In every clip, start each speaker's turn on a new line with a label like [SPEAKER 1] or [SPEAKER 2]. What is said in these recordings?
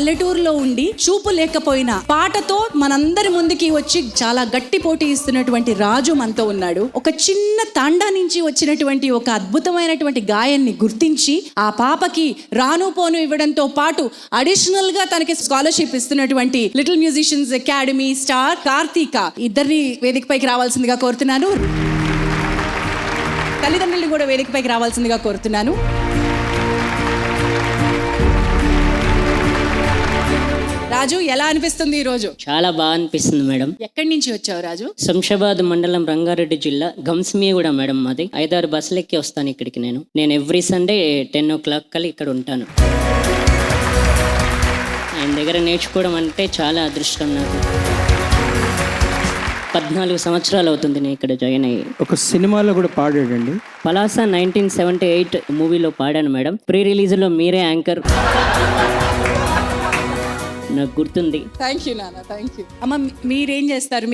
[SPEAKER 1] పల్లెటూరులో ఉండి చూపు లేకపోయినా పాటతో మనందరి ముందుకి వచ్చి చాలా గట్టి పోటీ ఇస్తున్నటువంటి రాజు మనతో ఉన్నాడు. ఒక చిన్న తాండా నుంచి వచ్చినటువంటి ఒక అద్భుతమైనటువంటి గాయాన్ని గుర్తించి ఆ పాపకి రాను పోను ఇవ్వడంతో పాటు అడిషనల్ గా తనకి స్కాలర్షిప్ ఇస్తున్నటువంటి little musicians academy star Karthika ఇద్దరిని వేదికపైకి రావాల్సిందిగా కోరుతున్నాను. తల్లిదండ్రులు కూడా వేదికపైకి రావాల్సిందిగా కోరుతున్నాను. రాజు, ఎలా అనిపిస్తుంది ఈ రోజు?
[SPEAKER 2] చాలా బాగా అనిపిస్తుంది మేడం.
[SPEAKER 1] ఎక్కడి నుంచి వచ్చావు రాజు?
[SPEAKER 2] శంషాబాద్ మండలం, రంగారెడ్డి జిల్లా, గంస్మియగూడ మేడం మాది. 5-6 బస్సులు ఎక్కి వస్తాను ఇక్కడికి. నేను ఎవ్రీ సండే 10 o'clock కల్లా ఇక్కడ ఉంటాను. ఆయన దగ్గర నేర్చుకోవడం అంటే చాలా అదృష్టం నాకు. 14 సంవత్సరాలు అవుతుంది నేను ఇక్కడ జాయిన్ అయ్యి.
[SPEAKER 3] ఒక సినిమాలో కూడా పాడాడండి.
[SPEAKER 2] పలాస 1978 మూవీలో పాడాను మేడం. ప్రీ రిలీజ్లో మీరే యాంకర్, నాకు గుర్తుంది.
[SPEAKER 1] థ్యాంక్ యూ నాన్న, థ్యాంక్ యూ. అమ్మ, మీరేం చేస్తారు?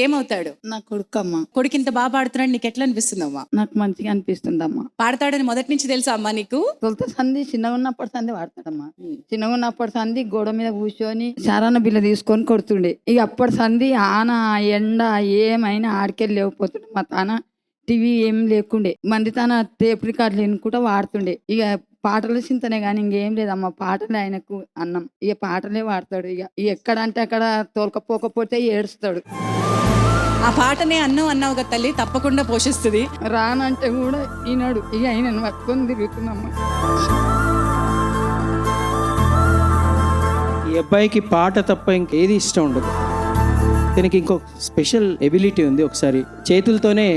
[SPEAKER 1] ఏమవుతాడు?
[SPEAKER 4] నా కొడుకమ్మ.
[SPEAKER 1] కొడుకు ఇంత బాగా పాడుతున్నాడు, నీకు ఎట్లా అనిపిస్తుందమ్మా?
[SPEAKER 4] నాకు మంచిగా అనిపిస్తుందమ్మా.
[SPEAKER 1] పాడతాడని మొదటి నుంచి తెలుసా అమ్మా నీకు?
[SPEAKER 4] తొలుత సంది చిన్నగా ఉన్నప్పటి సంది వాడతాడమ్మా. చిన్నగా ఉన్నప్పటి సంది గోడ మీద కూర్చొని చారాన బిల్ల తీసుకొని కొడుతుండే. ఇక అప్పటి సంది ఆన ఎండ ఏమైనా ఆడికెళ్ళి లేకపోతుండే. మా తాన టీవీ ఏం లేకుండే, మంది తన టేప్ రికార్డులు ఎన్నుకుంటా వాడుతుండే. ఇక పాటలు చింతనే కానీ ఇంకేం లేదమ్మా. పాటలే ఆయనకు అన్నం. ఇక పాటలే వాడతాడు. ఇక ఎక్కడంటే అక్కడ తోలకపోకపోతే ఏడుస్తాడు.
[SPEAKER 1] ఆ పాటనే అన్నం అన్నావు కదా తల్లి, తప్పకుండా పోషిస్తుంది.
[SPEAKER 4] రానంటే కూడా ఈనాడు. ఇక ఆయనను పట్టుకొని తిరుగుతున్నామ్మా.
[SPEAKER 3] ఈ అబ్బాయికి పాట తప్ప ఇంకేది ఇష్టం ఉండదు. దీనికి ఇంకో స్పెషల్ ఎబిలిటీ ఉంది. ఒకసారి చేతులతోనే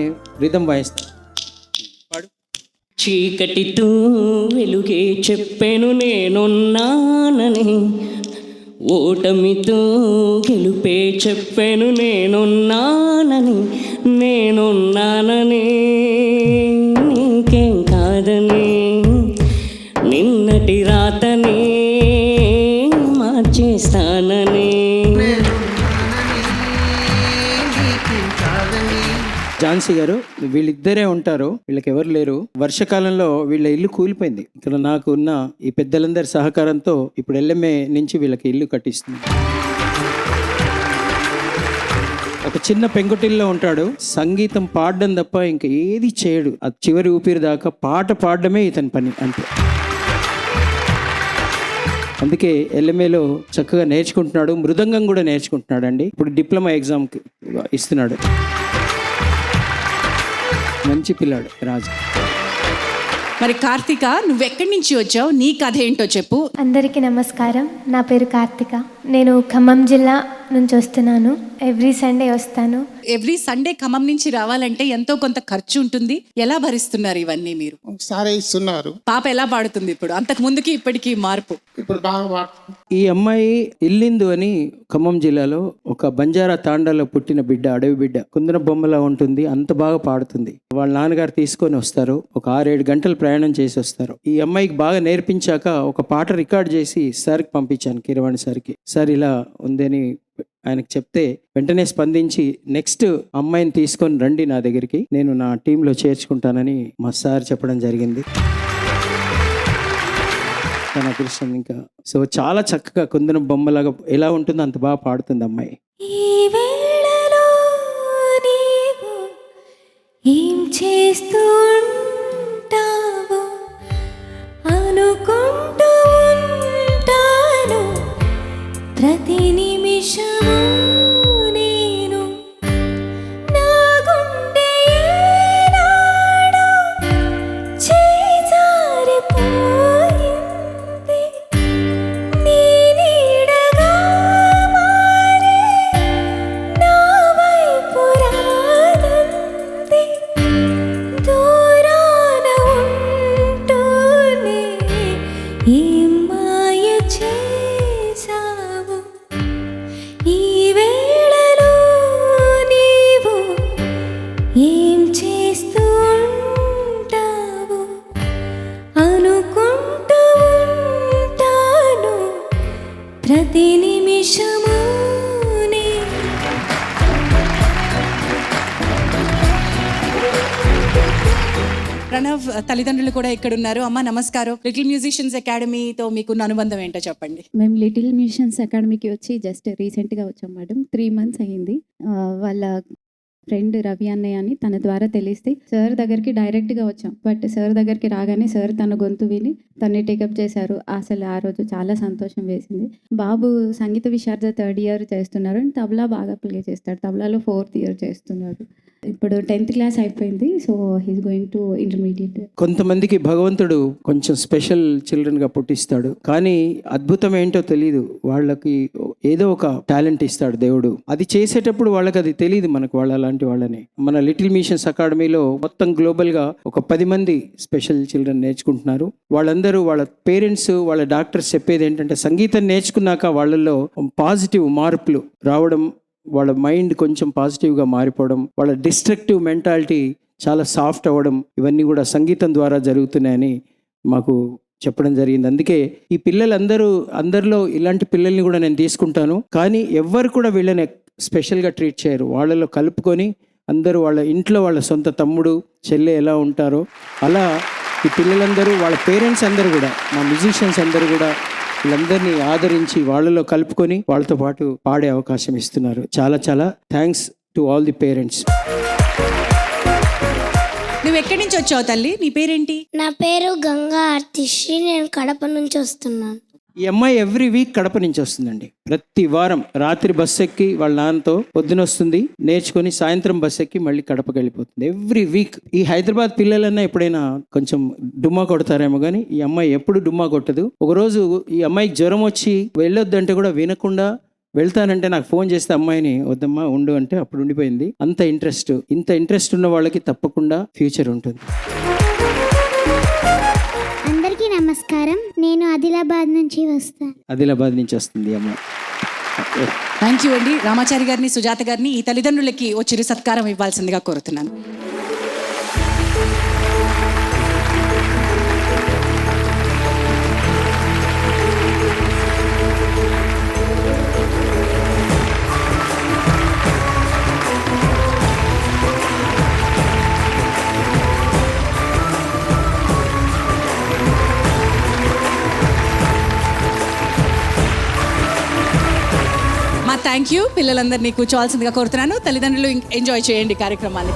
[SPEAKER 3] రిథం వాయిస్తా.
[SPEAKER 2] చీకటితో వెలుగే చెప్పాను నేనున్నానని, ఓటమితో గెలుపే చెప్పాను నేనున్నానని, నేనున్నానని, నీకేం కాదని, నిన్నటి రాతని మార్చేస్తానని.
[SPEAKER 3] ఝాన్సీ గారు, వీళ్ళిద్దరే ఉంటారు, వీళ్ళకి ఎవరు లేరు. వర్షాకాలంలో వీళ్ళ ఇల్లు కూలిపోయింది. ఇక్కడ నాకు ఉన్న ఈ పెద్దలందరి సహకారంతో ఇప్పుడు ఎల్ఎంఏ నుంచి వీళ్ళకి ఇల్లు కట్టిస్తుంది. ఒక చిన్న పెంకుటిల్లో ఉంటాడు. సంగీతం పాడడం తప్ప ఇంకా ఏది చేయడు. ఆ చివరి ఊపిరి దాకా పాట పాడడమే ఇతని పని అంతే. అందుకే ఎల్ఎంఏలో చక్కగా నేర్చుకుంటున్నాడు. మృదంగం కూడా నేర్చుకుంటున్నాడు అండి. ఇప్పుడు డిప్లొమా ఎగ్జామ్కి ఇస్తున్నాడు. మంచి పిల్లాడు రాజు.
[SPEAKER 1] మరి కార్తీక, నువ్వెక్కడి నుంచి వచ్చావు? నీ కథ ఏంటో చెప్పు.
[SPEAKER 5] అందరికీ నమస్కారం. నా పేరు కార్తిక. నేను ఖమ్మం జిల్లా నుంచి వస్తున్నాను. ఎవ్రీ సండే వస్తాను.
[SPEAKER 1] ఎవ్రీ సండే ఖమ్మం నుంచి రావాలంటే ఎంతో కొంత ఖర్చు ఉంటుంది. ఎలా భరిస్తున్నారు ఇవన్నీ మీరు?
[SPEAKER 6] ఒకసారి ఇస్తున్నారు.
[SPEAKER 1] పాప ఎలా పాడుతుంది ఇప్పుడు? అంతకు ముందుకి ఇప్పటికి మార్పు?
[SPEAKER 6] ఇప్పుడు బాగా
[SPEAKER 3] ఈ అమ్మాయి ఇల్లిందు అని ఖమ్మం జిల్లాలో ఒక బంజారా తాండాలో పుట్టిన బిడ్డ, అడవి బిడ్డ. కుందన బొమ్మలా ఉంటుంది, అంత బాగా పాడుతుంది. వాళ్ళ నాన్నగారు తీసుకొని వస్తారు. ఒక 6-7 గంటలు ప్రయాణం చేసి వస్తారు. ఈ అమ్మాయికి బాగా నేర్పించాక ఒక పాట రికార్డ్ చేసి సార్కి పంపించాను, కీరవాణి సార్కి. సార్ ఇలా ఉందని ఆయనకు చెప్తే వెంటనే స్పందించి నెక్స్ట్ అమ్మాయిని తీసుకొని రండి నా దగ్గరికి, నేను నా టీంలో చేర్చుకుంటానని మా సార్ చెప్పడం జరిగింది. తన అదృష్టం ఇంకా. సో చాలా చక్కగా కుందన బొమ్మలాగా ఎలా ఉంటుందో అంత బాగా పాడుతుంది అమ్మాయి.
[SPEAKER 5] ఏం చేస్తూ ఉంటావో అనుకుంటూ ఉంటాను ప్రతి నిమిషము. నేను నా గుండె ఏనాడో చేజారిపోయింది. నీ నీడగా మారే నా వైపు రాదంది.
[SPEAKER 1] ప్రణవ్ తల్లిదండ్రులు కూడా ఇక్కడ ఉన్నారు. అమ్మ నమస్కారం. లిటిల్ మ్యూజిషియన్స్ అకాడమీతో మీకున్న అనుబంధం ఏంటో చెప్పండి.
[SPEAKER 7] మేము లిటిల్ మ్యూజిషియన్స్ అకాడమీకి వచ్చి జస్ట్ రీసెంట్గా వచ్చాం మేడం. 3 months అయ్యింది. వాళ్ళ ఫ్రెండ్ రవి అన్నయ్య అని తన ద్వారా తెలిస్తే సార్ దగ్గరికి డైరెక్ట్గా వచ్చాం. బట్ సార్ దగ్గరికి రాగానే సార్ తన గొంతు విని తన్ని టేకప్ చేశారు. అసలు ఆ రోజు చాలా సంతోషం వేసింది. బాబు సంగీత విశారద 3rd year చేస్తున్నారు. అండ్ తబలా బాగా ప్లే చేస్తాడు. తబలాలో 4th year చేస్తున్నాడు. ఇప్పుడు 10th class అయిపోయింది. So he's going to intermediate.
[SPEAKER 3] కొంతమందికి భగవంతుడు కొంచెం స్పెషల్ చిల్డ్రన్గా పుట్టిస్తాడు, కానీ అద్భుతం ఏంటో తెలియదు. వాళ్ళకి ఏదో ఒక టాలెంట్ ఇస్తాడు దేవుడు. అది చేసేటప్పుడు వాళ్ళకి అది తెలియదు మనకు, వాళ్ళ అలాంటి వాళ్ళని. మన లిటిల్ మిషన్స్ అకాడమీలో మొత్తం గ్లోబల్గా ఒక 10 మంది స్పెషల్ చిల్డ్రన్ నేర్చుకుంటున్నారు. వాళ్ళందరూ వాళ్ళ పేరెంట్స్, వాళ్ళ డాక్టర్స్ చెప్పేది ఏంటంటే సంగీతం నేర్చుకున్నాక వాళ్ళల్లో పాజిటివ్ మార్పులు రావడం, వాళ్ళ మైండ్ కొంచెం పాజిటివ్గా మారిపోవడం, వాళ్ళ డిస్ట్రక్టివ్ మెంటాలిటీ చాలా సాఫ్ట్ అవ్వడం, ఇవన్నీ కూడా సంగీతం ద్వారా జరుగుతున్నాయని మాకు చెప్పడం జరిగింది. అందుకే ఈ అందరిలో ఇలాంటి పిల్లల్ని కూడా నేను తీసుకుంటాను. కానీ ఎవ్వరు కూడా వీళ్ళని స్పెషల్గా ట్రీట్ చేయరు. వాళ్ళలో కలుపుకొని అందరూ వాళ్ళ ఇంట్లో వాళ్ళ సొంత తమ్ముడు చెల్లె ఎలా ఉంటారో అలా ఈ పిల్లలందరూ, వాళ్ళ పేరెంట్స్ అందరూ కూడా, మా మ్యూజిషియన్స్ అందరూ కూడా వీళ్ళందరినీ ఆదరించి వాళ్ళలో కలుపుకొని వాళ్ళతో పాటు పాడే అవకాశం ఇస్తున్నారు. చాలా చాలా thanks to all the parents.
[SPEAKER 1] నువ్వు ఎక్కడి నుంచి వచ్చావు తల్లి? నీ పేరేంటి?
[SPEAKER 8] నా పేరు గంగా ఆర్తిశ్రీ. నేను కడప నుంచి వస్తున్నాను.
[SPEAKER 3] ఈ అమ్మాయి ఎవ్రీ వీక్ కడప నుంచి వస్తుందండి. ప్రతి వారం రాత్రి బస్సు ఎక్కి వాళ్ళ నాన్నతో పొద్దున వస్తుంది, నేర్చుకొని సాయంత్రం బస్సు ఎక్కి మళ్ళీ కడపకి వెళ్ళిపోతుంది ఎవ్రీ వీక్. ఈ హైదరాబాద్ పిల్లలన్నా ఎప్పుడైనా కొంచెం డుమ్మా కొడతారేమో కానీ ఈ అమ్మాయి ఎప్పుడు డుమ్మా కొట్టదు. ఒకరోజు ఈ అమ్మాయికి జ్వరం వచ్చి వెళ్ళొద్దంటే కూడా వినకుండా వెళ్తానంటే నాకు ఫోన్ చేస్తే అమ్మాయిని వద్దమ్మా ఉండు అంటే అప్పుడు ఉండిపోయింది. ఇంత ఇంట్రెస్ట్ ఉన్న వాళ్ళకి తప్పకుండా ఫ్యూచర్ ఉంటుంది.
[SPEAKER 8] అందరికీ నమస్కారం. నేను ఆదిలాబాద్ నుంచి వస్తాను.
[SPEAKER 3] ఆదిలాబాద్ నుంచి వస్తుంది అమ్మాయి.
[SPEAKER 1] థ్యాంక్ యూ అండి. రామాచారి గారిని, సుజాత గారిని ఈ తల్లిదండ్రులకి ఓ చిరు సత్కారం ఇవ్వాల్సిందిగా కోరుతున్నాను. Thank you. పిల్లలందరినీ కూర్చోవాల్సిందిగా కోరుతున్నాను. తల్లిదండ్రులు ఎంజాయ్ చేయండి కార్యక్రమాన్ని.